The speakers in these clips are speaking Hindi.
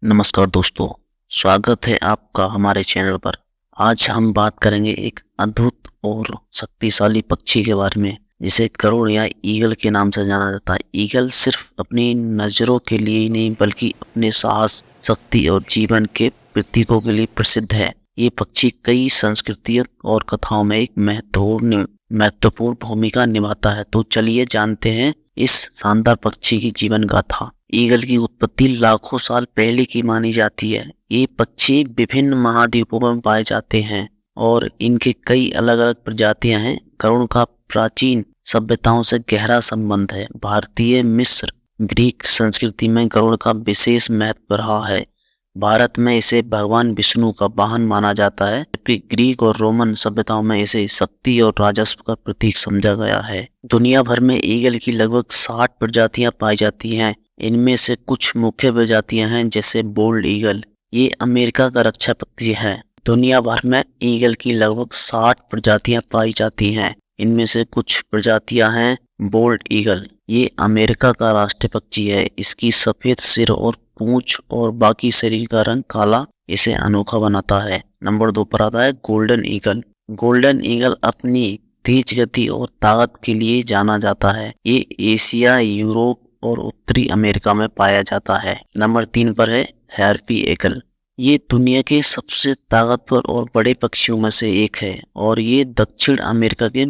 नमस्कार दोस्तों, स्वागत है आपका हमारे चैनल पर। आज हम बात करेंगे एक अद्भुत और शक्तिशाली पक्षी के बारे में जिसे गरुड़ या ईगल के नाम से जाना जाता है। ईगल सिर्फ अपनी नज़रों के लिए ही नहीं बल्कि अपने साहस, शक्ति और जीवन के प्रतीकों के लिए प्रसिद्ध है। ये पक्षी कई संस्कृतियों और कथाओं में एक महत्वपूर्ण भूमिका निभाता है। तो चलिए जानते हैं इस शानदार पक्षी की जीवन गाथा। ईगल की उत्पत्ति लाखों साल पहले की मानी जाती है। ये पक्षी विभिन्न महाद्वीपों में पाए जाते हैं और इनके कई अलग अलग प्रजातियां हैं। गरुड़ का प्राचीन सभ्यताओं से गहरा संबंध है। भारतीय, मिस्र, ग्रीक संस्कृति में गरुड़ का विशेष महत्व रहा है। भारत में इसे भगवान विष्णु का वाहन माना जाता है, जबकि ग्रीक और रोमन सभ्यताओं में इसे शक्ति और राजस्व का प्रतीक समझा गया है। दुनिया भर में ईगल की लगभग 60 प्रजातियां पाई जाती हैं। इनमें से कुछ मुख्य प्रजातियां हैं जैसे बोल्ड ईगल, ये अमेरिका का रक्षा पक्षी है। दुनिया भर में ईगल की लगभग 60 प्रजातियां पाई जाती हैं। इनमें से कुछ प्रजातियां हैं बोल्ड ईगल, ये अमेरिका का राष्ट्रीय पक्षी है। इसकी सफेद सिर और पूंछ और बाकी शरीर का रंग काला इसे अनोखा बनाता है। नंबर 2 पर आता है गोल्डन ईगल। गोल्डन ईगल अपनी तेज गति और ताकत के लिए जाना जाता है। ये एशिया, यूरोप और उत्तरी अमेरिका में पाया जाता है। नंबर 3 पर है हार्पी ईगल। ये दुनिया के सबसे ताकतवर और बड़े पक्षियों में से एक है और ये दक्षिण अमेरिका के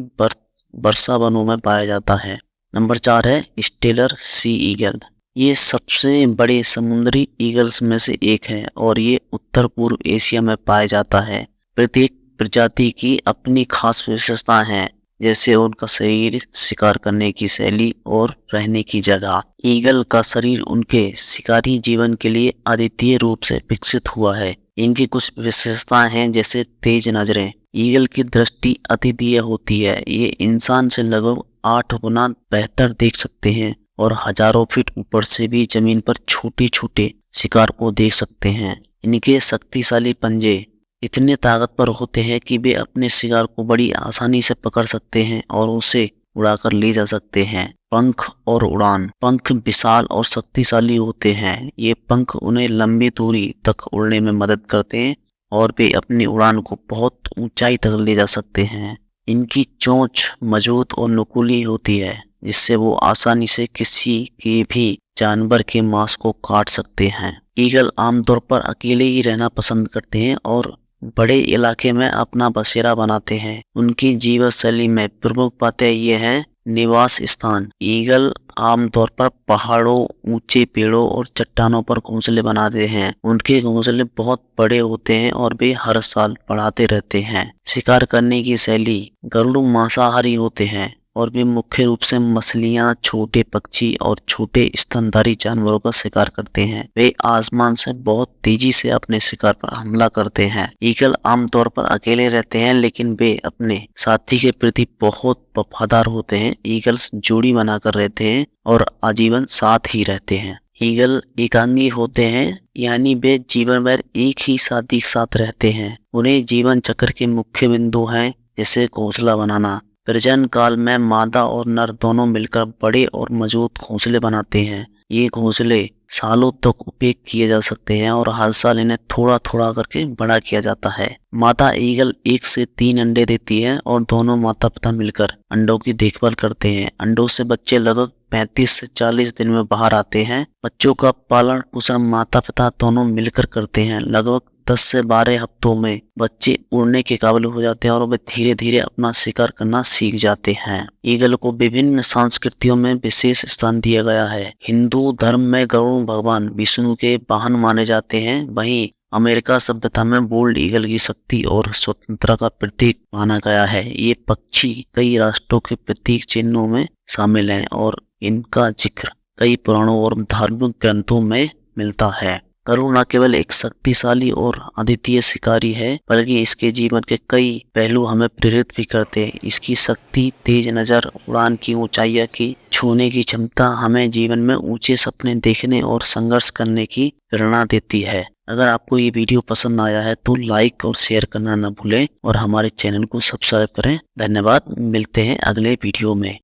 वर्षा वनों में पाया जाता है। नंबर 4 है स्टेलर सी ईगल। ये सबसे बड़े समुद्री ईगल्स में से एक है और ये उत्तर पूर्व एशिया में पाया जाता है। प्रत्येक प्रजाति की अपनी खास विशेषताएं हैं, जैसे उनका शरीर, शिकार करने की शैली और रहने की जगह। ईगल का शरीर उनके शिकारी जीवन के लिए अद्वितीय रूप से विकसित हुआ है। इनकी कुछ विशेषताएं हैं जैसे तेज नजरें। ईगल की दृष्टि अद्वितीय होती है। ये इंसान से लगभग 8 गुना बेहतर देख सकते हैं और हजारों फीट ऊपर से भी जमीन पर छोटे छोटे शिकार को देख सकते हैं। इनके शक्तिशाली पंजे इतने ताकतवर होते हैं कि वे अपने शिकार को बड़ी आसानी से पकड़ सकते हैं और उसे उड़ाकर ले जा सकते हैं। पंख और उड़ान। पंख विशाल और शक्तिशाली होते हैं। ये पंख उन्हें लंबी दूरी तक उड़ने में मदद करते हैं और वे अपनी उड़ान को बहुत ऊंचाई तक ले जा सकते हैं। इनकी चोंच मजबूत और नुकीली होती है, जिससे वो आसानी से किसी के भी जानवर के मांस को काट सकते हैं। ईगल आमतौर पर अकेले ही रहना पसंद करते हैं और बड़े इलाके में अपना बसेरा बनाते हैं। उनकी जीवन शैली में प्रमुख बातें ये हैं निवास स्थान। ईगल आमतौर पर पहाड़ों, ऊंचे पेड़ों और चट्टानों पर घोंसले बनाते हैं। उनके घोंसले बहुत बड़े होते हैं और वे हर साल बढ़ाते रहते हैं। शिकार करने की शैली। गरुड़ मांसाहारी होते हैं और वे मुख्य रूप से मछलियां, छोटे पक्षी और छोटे स्तनधारी जानवरों का शिकार करते हैं। वे आसमान से बहुत तेजी से अपने शिकार पर हमला करते हैं। ईगल आमतौर पर अकेले रहते हैं, लेकिन वे अपने साथी के प्रति बहुत वफादार होते हैं। ईगल्स जोड़ी बनाकर रहते हैं और आजीवन साथ ही रहते हैं। ईगल एकांगी होते हैं, यानी वे जीवन भर एक ही साथी के साथ रहते हैं। उन्हें जीवन चक्र के मुख्य बिंदु हैं, जैसे घोंसला बनाना। प्रजनन काल में मादा और नर दोनों मिलकर बड़े और मजबूत घोंसले बनाते हैं। ये घोंसले सालों तक उपयोग किए जा सकते हैं और हर साल इन्हें थोड़ा थोड़ा करके बड़ा किया जाता है। माता ईगल 1 से 3 अंडे देती है और दोनों माता पिता मिलकर अंडों की देखभाल करते हैं। अंडों से बच्चे लगभग 35 से 40 दिन में बाहर आते हैं। बच्चों का पालन पोषण माता पिता दोनों मिलकर करते हैं। लगभग 10 से 12 हफ्तों में बच्चे उड़ने के काबिल हो जाते हैं और वे धीरे धीरे अपना शिकार करना सीख जाते हैं। ईगल को विभिन्न संस्कृतियों में विशेष स्थान दिया गया है। हिंदू धर्म में गरुड़ भगवान विष्णु के वाहन माने जाते हैं। वहीं अमेरिका सभ्यता में बोल्ड ईगल की शक्ति और स्वतंत्रता का प्रतीक माना गया है। ये पक्षी कई राष्ट्रों के प्रतीक चिन्हों में शामिल हैं और इनका जिक्र कई पुराणों और धार्मिक ग्रंथों में मिलता है। गरुड़ न केवल एक शक्तिशाली और अद्वितीय शिकारी है, बल्कि इसके जीवन के कई पहलू हमें प्रेरित भी करते हैं। इसकी शक्ति, तेज नजर, उड़ान की ऊंचाइयों की छूने की क्षमता हमें जीवन में ऊंचे सपने देखने और संघर्ष करने की प्रेरणा देती है। अगर आपको ये वीडियो पसंद आया है तो लाइक और शेयर करना न भूलें और हमारे चैनल को सब्सक्राइब करें। धन्यवाद। मिलते हैं अगले वीडियो में।